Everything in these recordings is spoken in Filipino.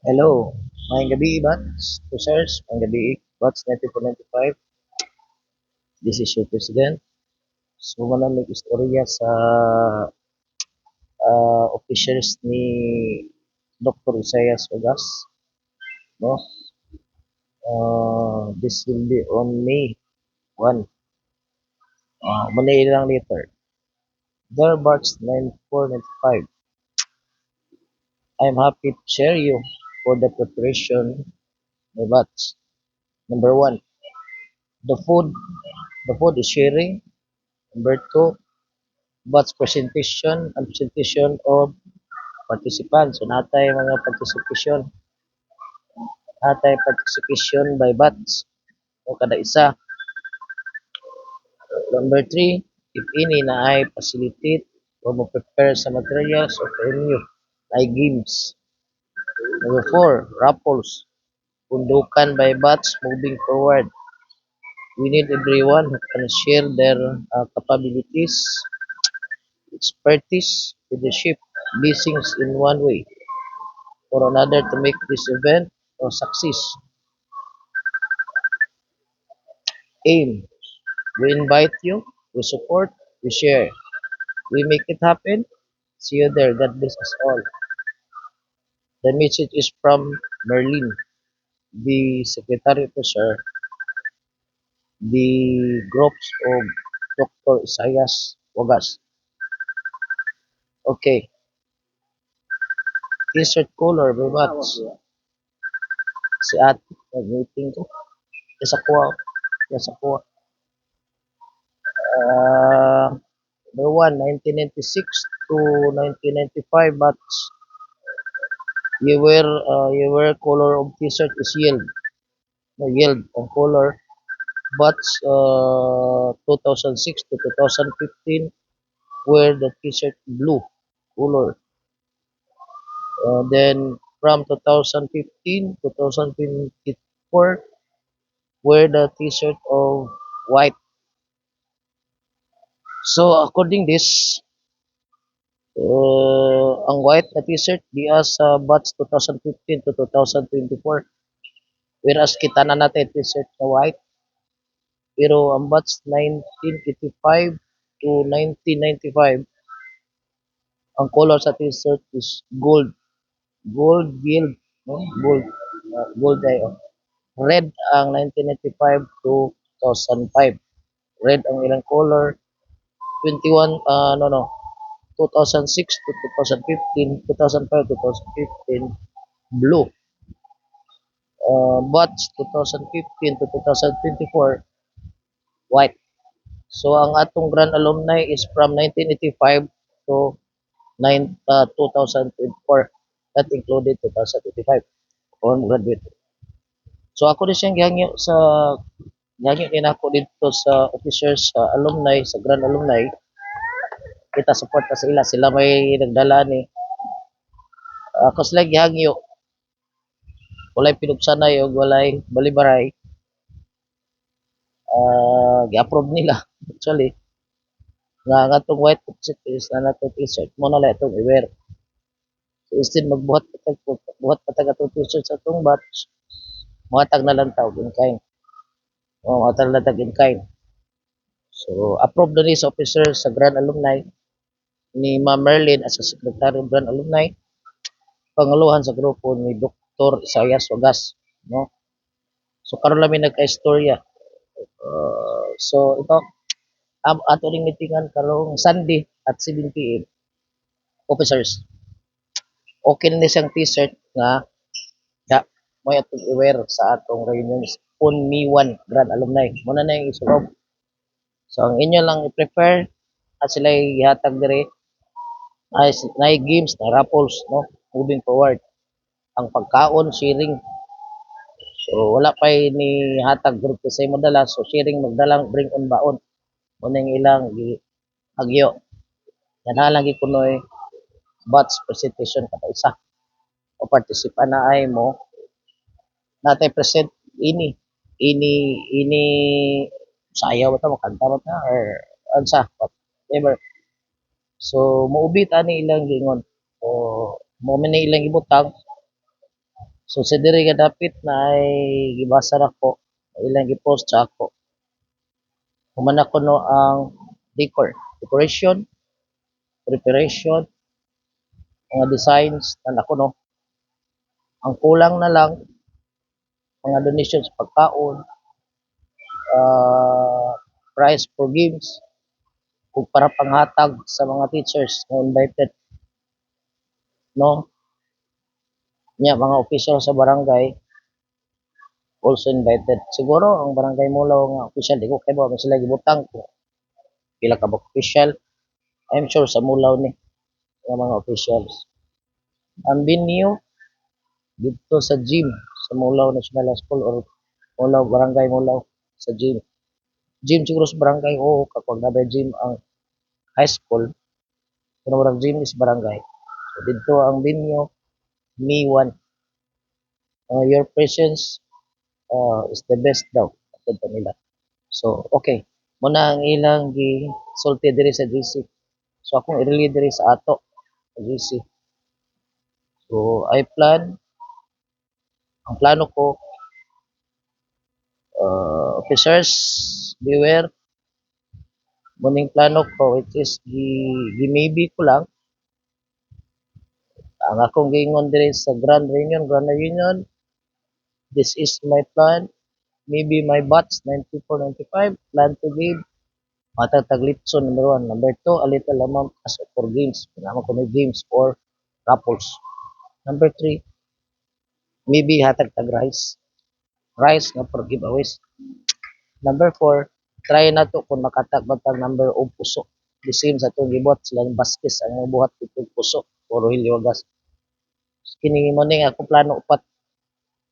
Hello, may gabi Bats, to sirs, may gabi Bats 9495. This is your president. So manamig istorya sa officials ni Dr. Isaias Ogas, no? This will be on May 1. Manila lang later. Dear Bats 9495, I'm happy to share you for the preparation my Bats. Number 1, the food, the food is sharing. Number 2, Bats presentation and presentation of participants. So natay mga participation, natay participation by batch o kada isa. Number 3, if any na ay facilitate o mo-prepare sa materials o venue, ay games. Number 4, raffles, pundukan by batch moving forward. We need everyone who can share their capabilities, expertise, leadership, blessings in one way or another to make this event a success. Aim. We invite you, we support, we share, we make it happen. See you there. God bless us all. The message is from Merlin, the Secretary Officer, the groups of Dr. Isaias Wagas. Okay, t-shirt color, by much. Si ate, nag-meeting ko. Isa ko, isa ko. Number 1, 1996 to 1995 batch. You wear color of t-shirt is yield. No, yield ang color. Batch 2006 to 2015 wear the t-shirt blue color. Then from 2015 to 2024 wear the t-shirt of white. So according this, ang white na t-shirt diya sa batch 2015 to 2024. Whereas kita na natin t-shirt na white. Pero ang batch 1985 to 1995, ang color sa t-shirt is gold. Gold gild, no? Gold ay red ang 1995 to 2005. Red ang ilang color. 21 no no 2006 to 2015, 2005 to 2015 blue. Batch 2015 to 2024 white. So ang atong grand alumni is from 1985 to 2024. That included 2025 on graduate. So ako din siyang gihangyo din ako dito sa officers sa alumni, sa grand alumni. Kita support ta sa ila, sila may nagdala ni. Ako sila gihangyo. Walay pinugsanay o walay balibaray. Gi-approve nila actually nga ang atong white t-shirt is na nato t-shirt mo na lang itong i-wear. So instead magbuhat patag atong t-shirt sa atong batch, muhatag na lang tawag in kind. Muhatag na tag in kind. So approve na ni sa officer sa Grand Alumni ni Ma'am Merlin as a Secretary of Grand Alumni, pangaluhan sa grupo ni Dr. Isaias Wagas, no? So karon lang may nagka-istorya. So ito ato ring meetingan karong Sunday at 7 PM. Officers, okay na siyang t-shirt nga ya mo atong i-wear sa atong reunion on May 1 Grand Alumni. Muna na yung isulob. So ang inyo lang i-prefer at sila ihatag dire ay games na raffles, no? Moving forward. Ang pagkaon sharing. So wala pa ni hatag group sa mo dala, so sharing magdalang bring on baon. Muna yung ilang agyo. Yan lang gikunoy batch presentation kada isa. O participan na ay mo natay present ini sayaw ba ta makanta ba ta or ansa whatever. So moubit ani ilang gingon. So mo man ilang ibutang So sa diri nga dapit na ay gibasa na ko ilang gi-post sa ako. Humana ko no ang decoration, preparation, mga designs na ako no. Ang kulang na lang mga donation sa pagkaon, uh, prize for games, ug para panghatag sa mga teachers na invited no. Nya mga official sa barangay also invited. Siguro ang barangay Mulaw nga official di ko kay mo sila gibutang kung pila ka ba official. I'm sure sa Mulaw ni nga mga officials. Ang venue dito sa gym sa Mulaw National School or Mulaw Barangay Mulaw sa gym. Gym siguro sa barangay oo kapag nabay gym ang high school kuno barang gym is barangay. So dito ang venue May 1. Your presence is the best daw ato nila. So okay. Muna ang ilang gi sulti diri sa GC. So akong i-relay diri sa ato sa GC. So ang plano ko officers beware muning plano ko which is maybe ko lang ang akong giingon diri sa Grand Reunion this is my plan maybe my batch 94 95 plan to give matatag litson number 1 number 2 a little amount as for games naman ko may games or raffles number 3 maybe hatag tag rice nga for giveaways number 4 try na to kung makatag batag number of puso the same sa itong gibuhat silang baskis ang buhat itong puso o hilyogas kini mo ning ako plano upat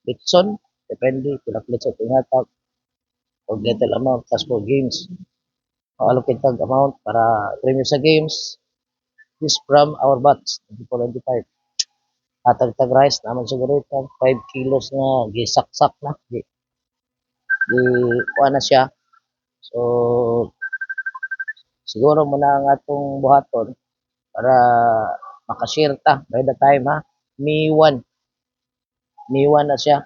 litson depende kung litson tingatag o little amount tas for games allocate tag amount para premium sa games is from our batch 24-25 hatag tag rice naman siguro ito 5 kilos nga gisaksak na kuha na siya so siguro muna ang atong buhaton para makashare ta by the time ha May 1 na siya